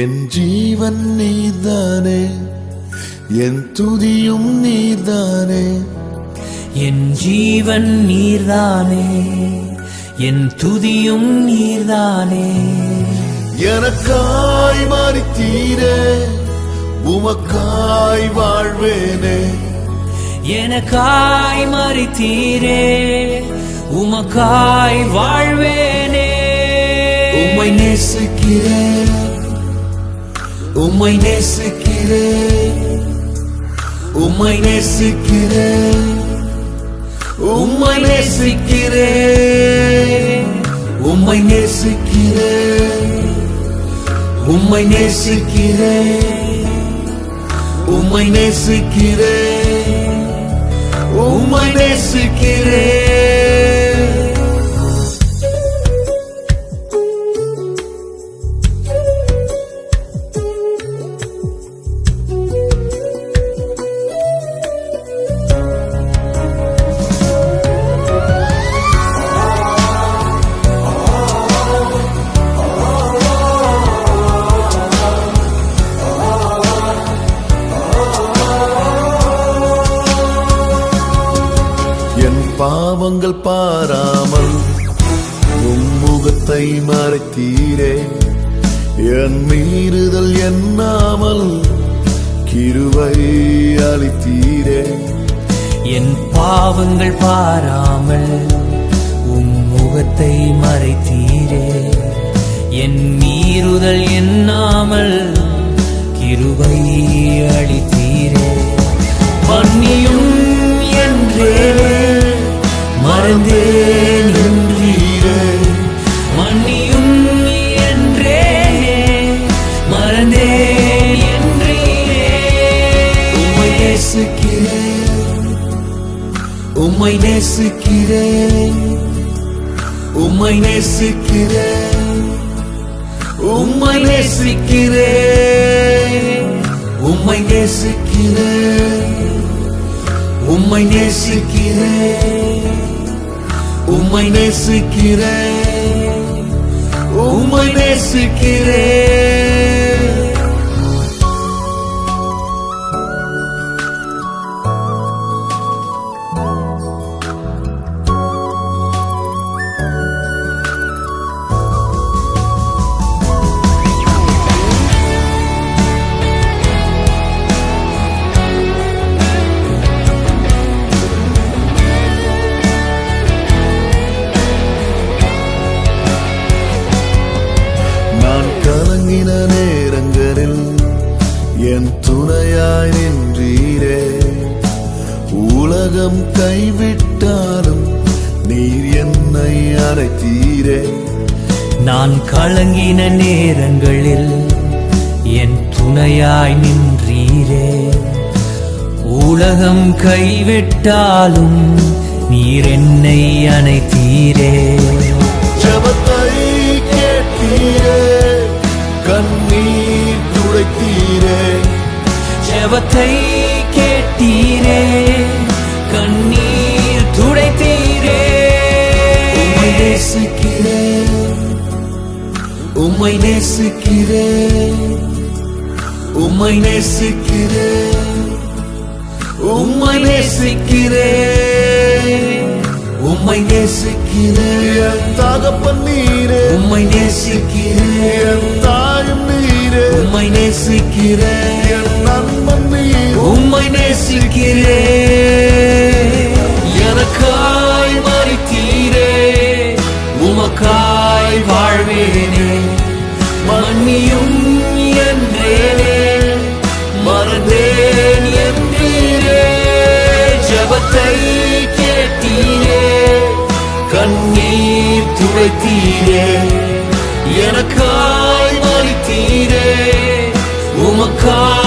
என் ஜீவன் நீதானே, என் துதியும் நீதானே. என் ஜீவன் நீர்தானே, என் துதியும் நீர்தானே. எனக்காய் மரித்தீரே, உமக்காய் வாழ்வேனே. எனக்காய் மரித்தீரே, உமக்காய் வாழ்வேனே. உம்மை நேசிக்கிறேன், உம்மை நேசிக்கிறேன், உம்மை நேசிக்கிறேன், உம்மை நேசிக்கிறேன், உம்மை நேசிக்கிறேன், உம்மை நேசிக்கிறேன், உம்மை நேசிக்கிறேன், உம்மை நேசிக்கிறேன். பாவங்கள் பாராமல் உம்முகத்தை மறைத்தீரே. என் மீறுதல் எண்ணாமல் கிருபை அளித்தீரே. என் பாவங்கள் பாராமல் உம்முகத்தை மறைத்தீரே. என் மீறுதல் எண்ணாமல் கிருபை அளித்தீரே. மன்னியும் என்றே மறந்தேன் என்றீரே. மன்னியும் என்றே மறந்தேன் என்றீரே. உம்மை நேசிக்கிறேன், உம்மை நேசிக்கிறேன், உம்மை நேசிக்கிறேன், உம்மை நேசிக்கிறேன், உம்மை நேசிக்கிறேன், உம்மை நேசிக்கிறேன், உம்மை நேசிக்கிறேன், உம்மை நேசிக்கிறேன். நேரங்களில் என் துணையாய் நின்றீரே. உலகம் கைவிட்டாலும் நீர் என்னை அழைத்தீரே. நான் கலங்கின நேரங்களில் என் துணையாய் நின்றீரே. உலகம் கைவிட்டாலும் நீர் என்னை அணைத்தீரே. ஜெபத்தை கேட்டீரே, கண்ணீர் துடைத்தீரே. ஜெபத்தை கேட்டீரே, கண்ணீர் துடைத்தீரே. உம்மை நேசிக்கிறேன், உம்மை நேசிக்கிறேன், உம்மை நேசிக்கிறேன், உம்மை நேசிக்கிறேன், உம்மை நேசிக்கிறேன். தகப்பன் நீரே, உம்மை நேசிக்கிறேன். தாயும் நீரே, உம்மை நேசிக்கிறேன். நண்பன் நீரே, உம்மை நேசிக்கிறேன். எனக்காய் மரித்தீரே, உமக்காய் வாழ்வேனே. மன்னியும் என்றேனே, மறந்தேன் என்றீரே. ஜெபத்தை கேட்டீரே, கண்ணீர் துடைத்தீரே. எனக்காய் மரித்தீரே, உமக்காய்